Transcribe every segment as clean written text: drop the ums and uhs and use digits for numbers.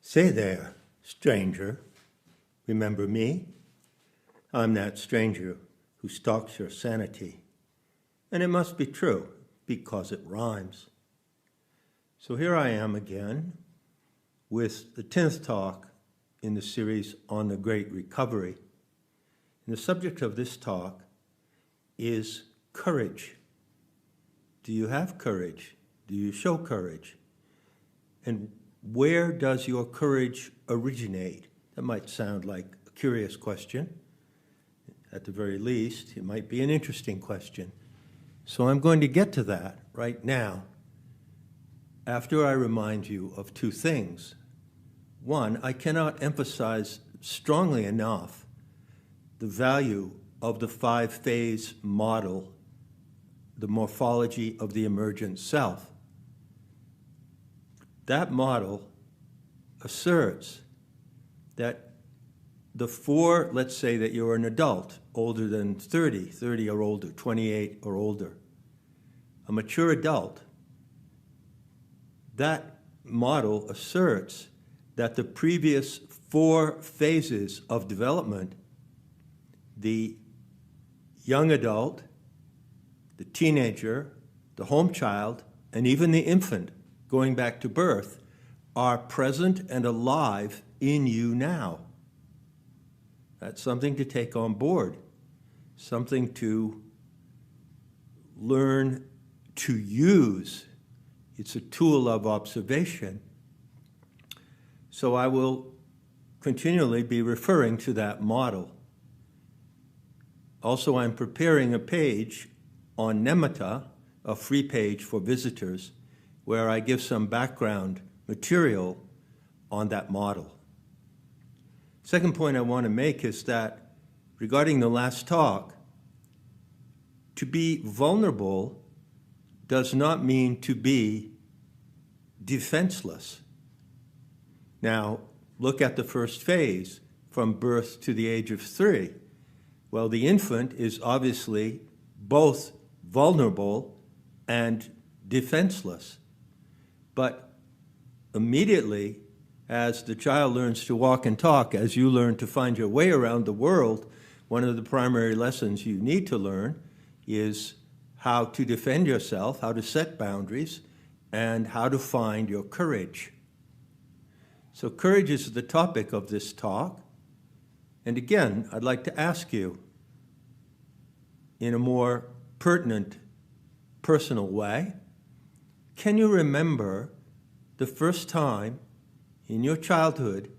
Say there, stranger, remember me? I'm that stranger who stalks your sanity. And it must be true, because it rhymes. So here I am again with the 10th talk in the series on the Great Recovery. And the subject of this talk is courage. Do you have courage? Do you show courage? And where does your courage originate? That might sound like a curious question. At the very least, it might be an interesting question. So I'm going to get to that right now after I remind you of two things. One, I cannot emphasize strongly enough the value of the five-phase model, the morphology of the emergent self. That model asserts that the four, let's say that you're an adult, older than 30 or older, 28 or older, a mature adult, that model asserts that the previous four phases of development, the young adult, the teenager, the home child, and even the infant, going back to birth, are present and alive in you now. That's something to take on board, something to learn to use. It's a tool of observation. So I will continually be referring to that model. Also, I'm preparing a page on Nematta, a free page for visitors, where I give some background material on that model. Second point I want to make is that regarding the last talk, to be vulnerable does not mean to be defenseless. Now, look at the first phase, from birth to the age of 3. Well, the infant is obviously both vulnerable and defenseless. But immediately, as the child learns to walk and talk, as you learn to find your way around the world, one of the primary lessons you need to learn is how to defend yourself, how to set boundaries, and how to find your courage. So courage is the topic of this talk. And again, I'd like to ask you, in a more pertinent, personal way, can you remember the first time in your childhood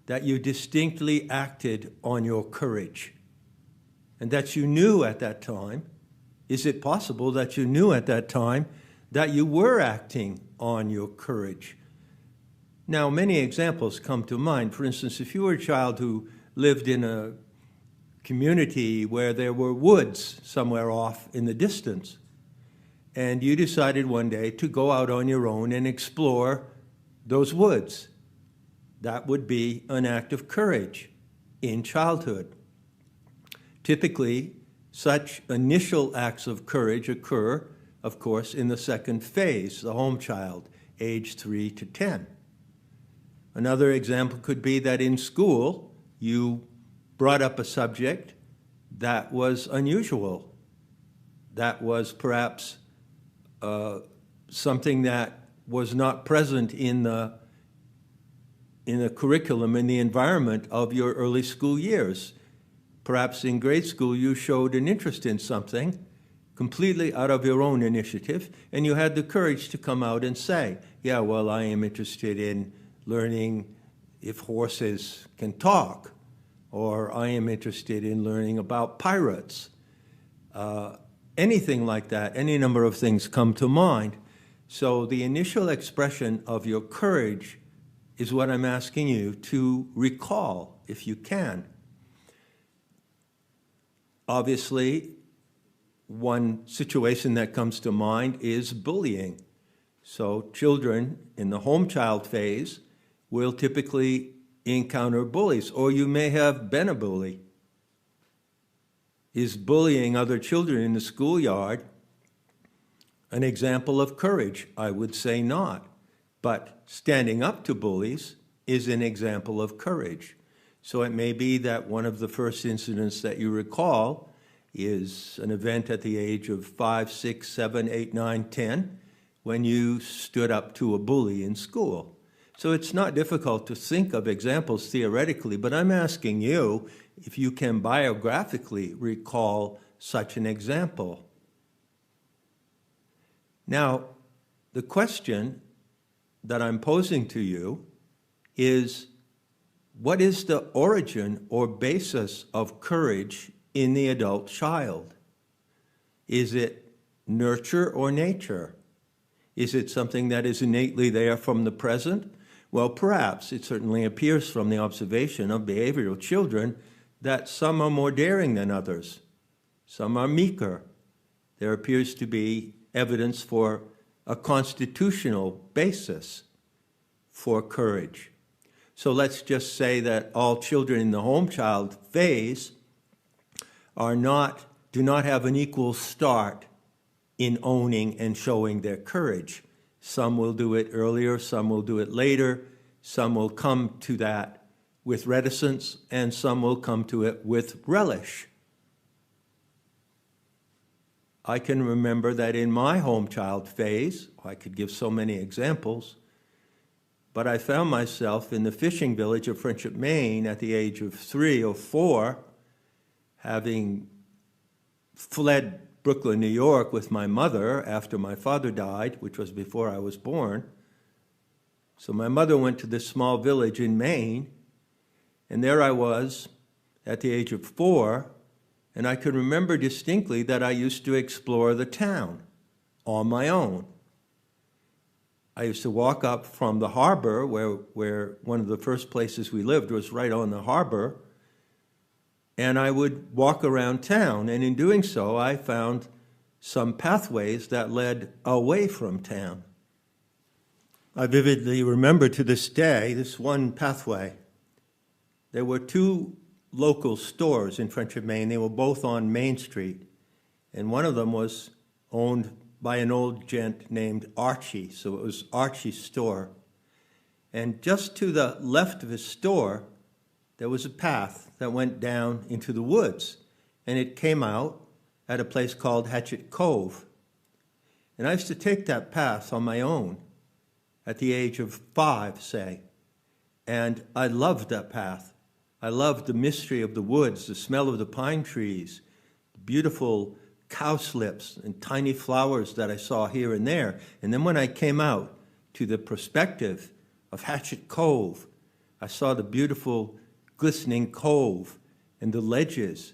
that you distinctly acted on your courage? And that you knew at that time, is it possible that you knew at that time that you were acting on your courage? Now, many examples come to mind. For instance, if you were a child who lived in a community where there were woods somewhere off in the distance, and you decided one day to go out on your own and explore those woods, that would be an act of courage in childhood. Typically, such initial acts of courage occur, of course, in the second phase, the home child, age 3 to 10. Another example could be that in school, you brought up a subject that was unusual, that was perhaps something that was not present in the curriculum, in the environment of your early school years. Perhaps in grade school you showed an interest in something completely out of your own initiative, and you had the courage to come out and say, yeah, well, I am interested in learning if horses can talk, or I am interested in learning about pirates. Anything like that, any number of things come to mind. So the initial expression of your courage is what I'm asking you to recall, if you can. Obviously, one situation that comes to mind is bullying. So children in the home child phase will typically encounter bullies, or you may have been a bully. Is bullying other children in the schoolyard an example of courage? I would say not. But standing up to bullies is an example of courage. So it may be that one of the first incidents that you recall is an event at the age of 5, 6, 7, 8, 9, 10, when you stood up to a bully in school. So it's not difficult to think of examples theoretically, but I'm asking you if you can biographically recall such an example. Now, the question that I'm posing to you is, what is the origin or basis of courage in the adult child? Is it nurture or nature? Is it something that is innately there from the present? Well, perhaps. It certainly appears from the observation of behavioral children that some are more daring than others. Some are meeker. There appears to be evidence for a constitutional basis for courage. So let's just say that all children in the home child phase do not have an equal start in owning and showing their courage. Some will do it earlier, some will do it later, some will come to that with reticence, and some will come to it with relish. I can remember that in my home child phase, I could give so many examples, but I found myself in the fishing village of Friendship, Maine at the age of 3 or 4, having fled Brooklyn, New York with my mother after my father died, which was before I was born. So my mother went to this small village in Maine, and there I was at the age of 4, and I can remember distinctly that I used to explore the town on my own. I used to walk up from the harbor, where one of the first places we lived was right on the harbor, and I would walk around town, and in doing so, I found some pathways that led away from town. I vividly remember to this day this one pathway. There were 2 local stores in Friendship, Maine. They were both on Main Street, and one of them was owned by an old gent named Archie, so it was Archie's store. And just to the left of his store, there was a path that went down into the woods, and it came out at a place called Hatchet Cove. And I used to take that path on my own at the age of 5, say, and I loved that path. I loved the mystery of the woods, the smell of the pine trees, the beautiful cowslips and tiny flowers that I saw here and there. And then when I came out to the perspective of Hatchet Cove, I saw the beautiful glistening cove and the ledges.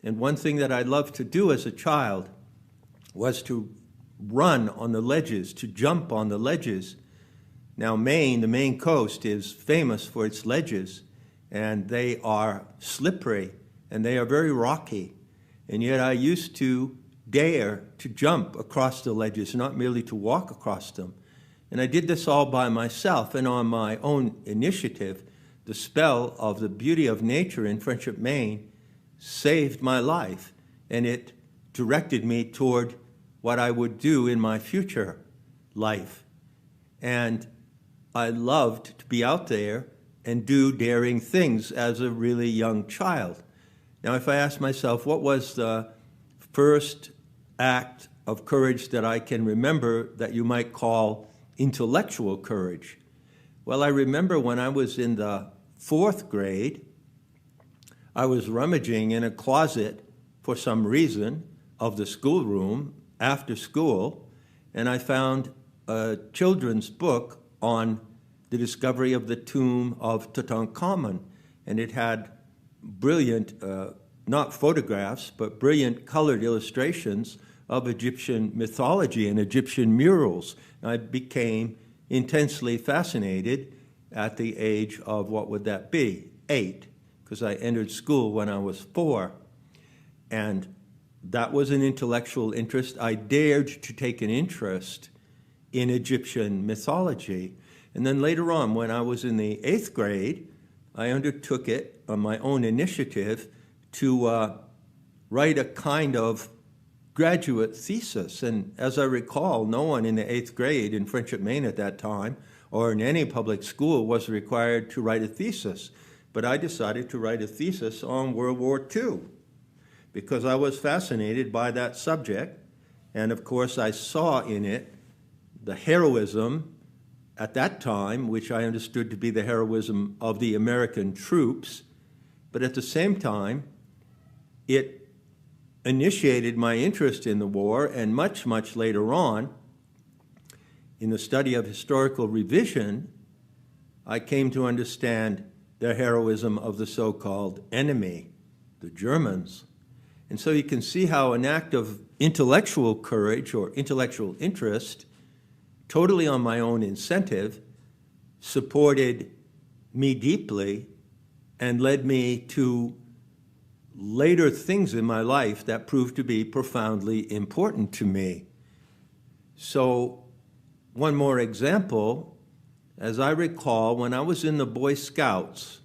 And one thing that I loved to do as a child was to run on the ledges, to jump on the ledges. Now Maine, the Maine coast, is famous for its ledges, and they are slippery and they are very rocky. And yet I used to dare to jump across the ledges, not merely to walk across them. And I did this all by myself and on my own initiative. The spell of the beauty of nature in Friendship, Maine saved my life, and it directed me toward what I would do in my future life. And I loved to be out there and do daring things as a really young child. Now, if I ask myself, what was the first act of courage that I can remember that you might call intellectual courage? Well, I remember when I was in the 4th grade, I was rummaging in a closet for some reason of the schoolroom after school, and I found a children's book on the discovery of the tomb of Tutankhamun, and it had brilliant, not photographs, but brilliant colored illustrations of Egyptian mythology and Egyptian murals. And I became intensely fascinated at the age of, what would that be, 8, because I entered school when I was 4. And that was an intellectual interest. I dared to take an interest in Egyptian mythology. And then later on, when I was in the 8th grade, I undertook it on my own initiative to write a kind of graduate thesis. And as I recall, no one in the 8th grade in Friendship, Maine at that time, or in any public school was required to write a thesis. But I decided to write a thesis on World War II because I was fascinated by that subject. And of course, I saw in it the heroism at that time, which I understood to be the heroism of the American troops. But at the same time, it initiated my interest in the war, and much, much later on, in the study of historical revision, I came to understand the heroism of the so-called enemy, the Germans. And so you can see how an act of intellectual courage or intellectual interest, totally on my own incentive, supported me deeply and led me to later things in my life that proved to be profoundly important to me. So one more example, as I recall, when I was in the Boy Scouts,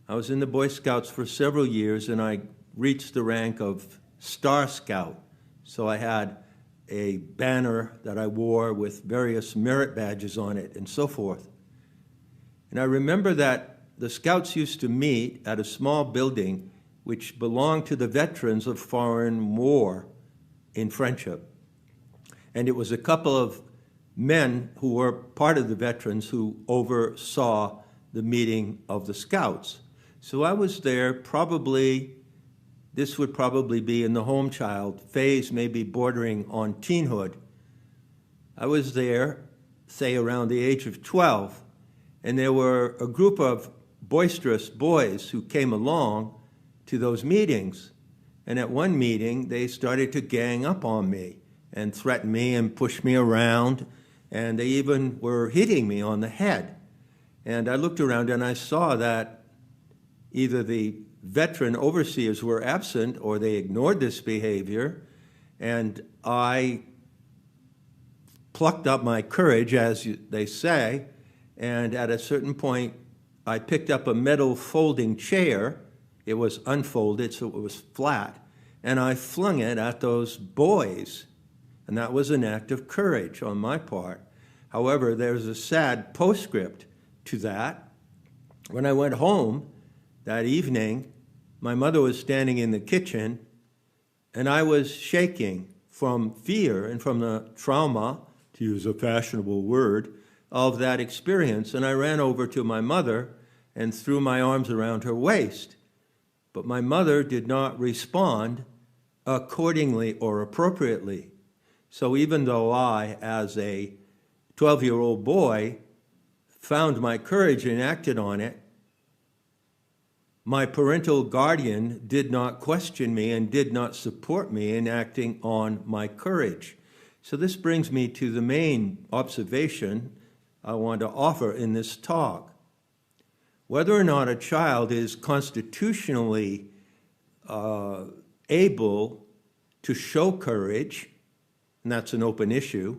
I was in the Boy Scouts for several years, and I reached the rank of Star Scout. So I had a banner that I wore with various merit badges on it and so forth. And I remember that the Scouts used to meet at a small building which belonged to the veterans of foreign war in Friendship. And it was a couple of men who were part of the veterans who oversaw the meeting of the Scouts. So I was there this would probably be in the home child phase, maybe bordering on teenhood. I was there, say around the age of 12, and there were a group of boisterous boys who came along to those meetings. And at one meeting, they started to gang up on me and threaten me and push me around, and they even were hitting me on the head. And I looked around and I saw that either the veteran overseers were absent or they ignored this behavior, and I plucked up my courage, as they say, and at a certain point, I picked up a metal folding chair. It was unfolded, so it was flat, and I flung it at those boys, and that was an act of courage on my part. However, there's a sad postscript to that. When I went home that evening, my mother was standing in the kitchen, and I was shaking from fear and from the trauma, to use a fashionable word, of that experience. And I ran over to my mother and threw my arms around her waist. But my mother did not respond accordingly or appropriately. So even though I, as a 12-year-old boy, found my courage and acted on it, my parental guardian did not question me and did not support me in acting on my courage. So this brings me to the main observation I want to offer in this talk. Whether or not a child is constitutionally able to show courage, and that's an open issue,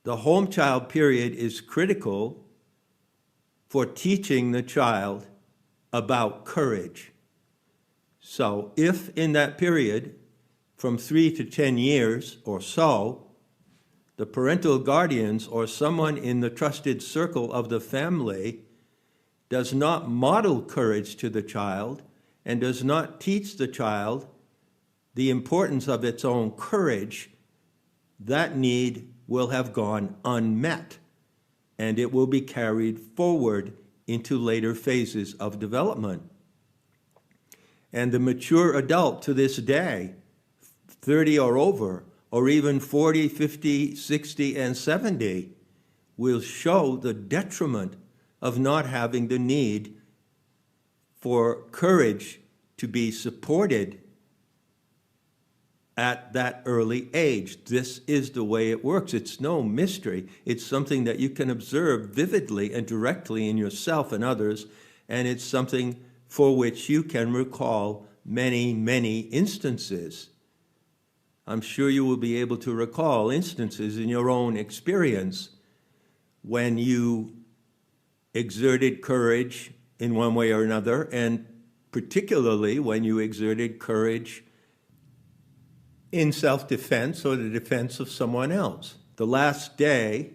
the home child period is critical for teaching the child about courage. So if in that period, from 3 to 10 years or so, the parental guardians or someone in the trusted circle of the family does not model courage to the child and does not teach the child the importance of its own courage, that need will have gone unmet, and it will be carried forward into later phases of development. And the mature adult to this day, 30 or over, or even 40, 50, 60, and 70, will show the detriment of not having the need for courage to be supported at that early age. This is the way it works. It's no mystery. It's something that you can observe vividly and directly in yourself and others, and it's something for which you can recall many, many instances. I'm sure you will be able to recall instances in your own experience when you exerted courage in one way or another, and particularly when you exerted courage in self-defense or the defense of someone else. The last day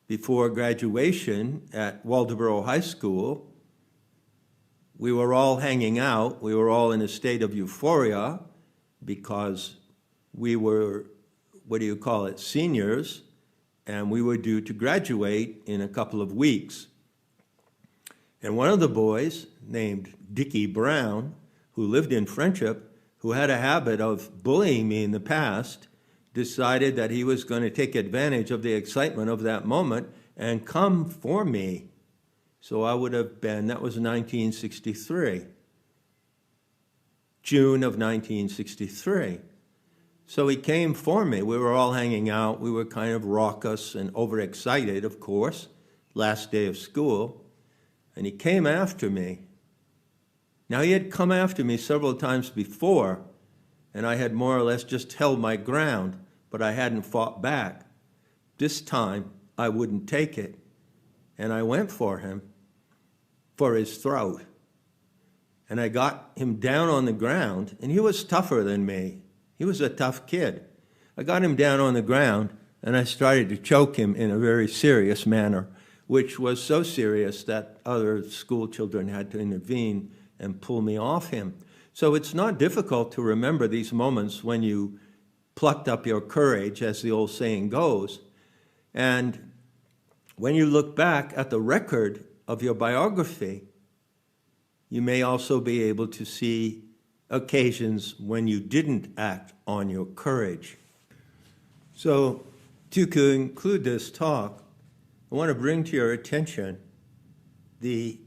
before graduation at Waldoboro High School, we were all hanging out. We were all in a state of euphoria because we were, seniors, and we were due to graduate in a couple of weeks. And one of the boys, named Dickie Brown, who lived in Friendship, who had a habit of bullying me in the past, decided that he was going to take advantage of the excitement of that moment and come for me. So I would have been, that was 1963, June of 1963. So he came for me. We were all hanging out. We were kind of raucous and overexcited, of course, last day of school. And he came after me. Now, he had come after me several times before, and I had more or less just held my ground, but I hadn't fought back. This time, I wouldn't take it, and I went for him, for his throat. And I got him down on the ground, and he was tougher than me. He was a tough kid. I got him down on the ground, and I started to choke him in a very serious manner, which was so serious that other school children had to intervene and pull me off him. So it's not difficult to remember these moments when you plucked up your courage, as the old saying goes. And when you look back at the record of your biography, you may also be able to see occasions when you didn't act on your courage. So to conclude this talk, I want to bring to your attention the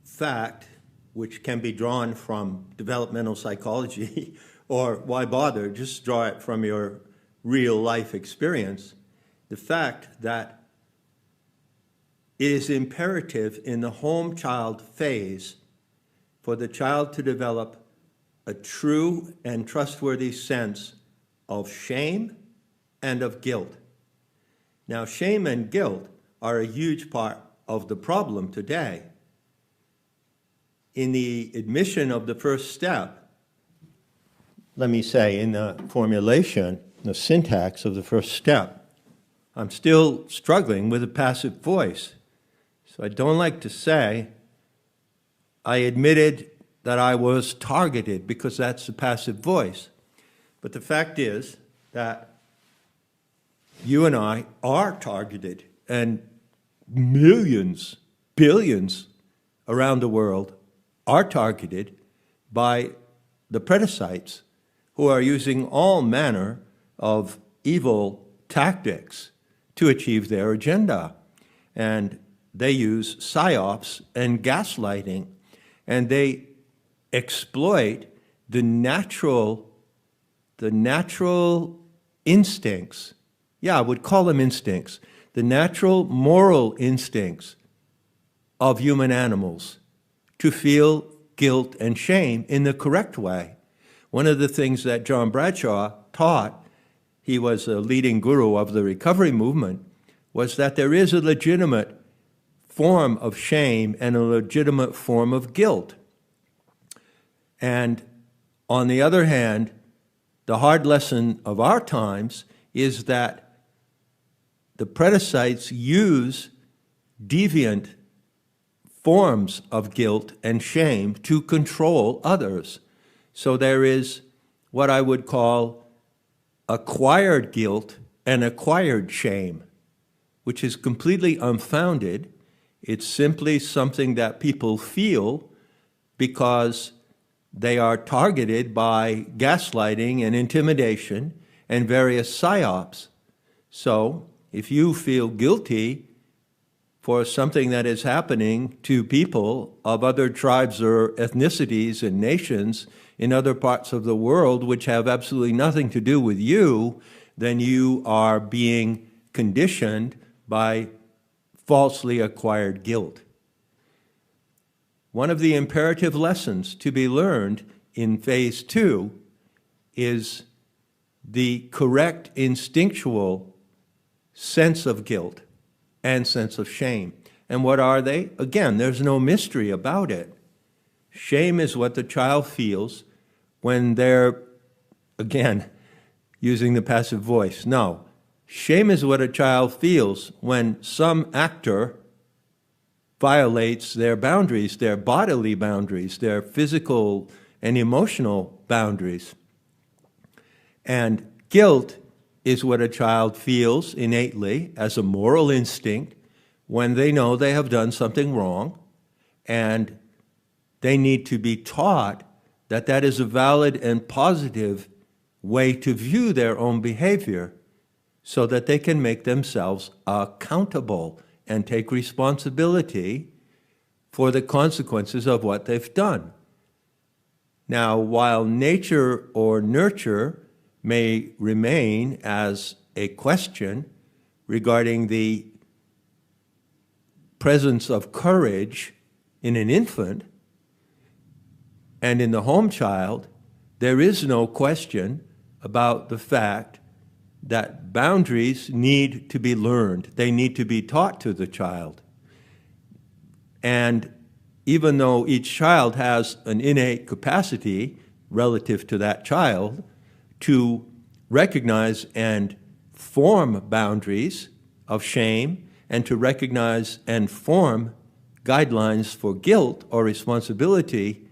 fact, which can be drawn from developmental psychology, or why bother, just draw it from your real life experience, the fact that it is imperative in the home child phase for the child to develop a true and trustworthy sense of shame and of guilt. Now, shame and guilt are a huge part of the problem today. In the admission of the first step, let me say, in the formulation, the syntax of the first step, I'm still struggling with a passive voice. So I don't like to say I admitted that I was targeted, because that's the passive voice. But the fact is that you and I are targeted, and millions, billions around the world are targeted by the Predacites, who are using all manner of evil tactics to achieve their agenda. And they use psyops and gaslighting, and they exploit the natural instincts. Yeah, I would call them instincts. The natural moral instincts of human animals to feel guilt and shame in the correct way. One of the things that John Bradshaw taught, he was a leading guru of the recovery movement, was that there is a legitimate form of shame and a legitimate form of guilt. And on the other hand, the hard lesson of our times is that the Predacites use deviant forms of guilt and shame to control others. So there is what I would call acquired guilt and acquired shame, which is completely unfounded. It's simply something that people feel because they are targeted by gaslighting and intimidation and various psyops. So if you feel guilty for something that is happening to people of other tribes or ethnicities and nations in other parts of the world which have absolutely nothing to do with you, then you are being conditioned by falsely acquired guilt. One of the imperative lessons to be learned in phase 2 is the correct instinctual sense of guilt and sense of shame. And what are they? Again, there's no mystery about it. Shame is what the child feels when they're, again, using the passive voice. No, Shame is what a child feels when some actor violates their boundaries, their bodily boundaries, their physical and emotional boundaries. And guilt is what a child feels innately as a moral instinct when they know they have done something wrong, and they need to be taught that that is a valid and positive way to view their own behavior so that they can make themselves accountable and take responsibility for the consequences of what they've done. Now, while nature or nurture may remain as a question regarding the presence of courage in an infant and in the home child, there is no question about the fact that boundaries need to be learned. They need to be taught to the child. And even though each child has an innate capacity relative to that child to recognize and form boundaries of shame and to recognize and form guidelines for guilt or responsibility,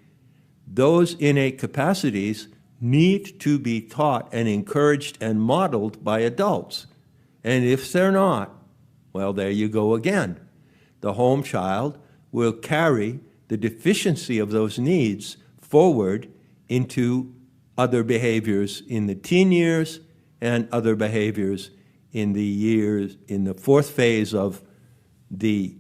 those innate capacities need to be taught and encouraged and modeled by adults. And if they're not, well, there you go again. The home child will carry the deficiency of those needs forward into other behaviors in the teen years and other behaviors in the fourth phase of the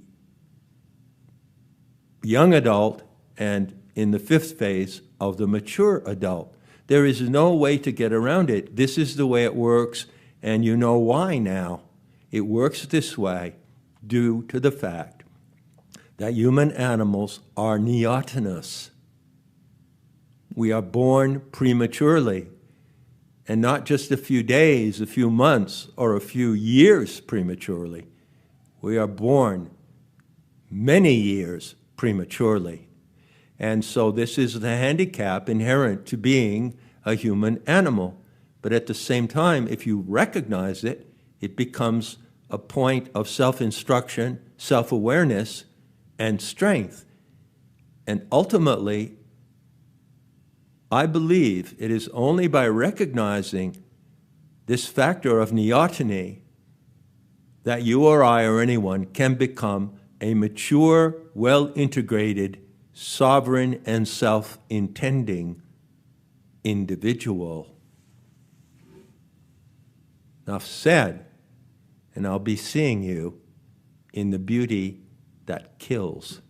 young adult and in the fifth phase of the mature adult. There is no way to get around it. This is the way it works, and you know why now. It works this way due to the fact that human animals are neotenous. We are born prematurely, and not just a few days, a few months, or a few years prematurely. We are born many years prematurely. And so this is the handicap inherent to being a human animal. But at the same time, if you recognize it, it becomes a point of self-instruction, self-awareness, and strength. And ultimately, I believe it is only by recognizing this factor of neoteny that you or I or anyone can become a mature, well-integrated, sovereign, and self-intending individual. Enough said, and I'll be seeing you in the beauty that kills.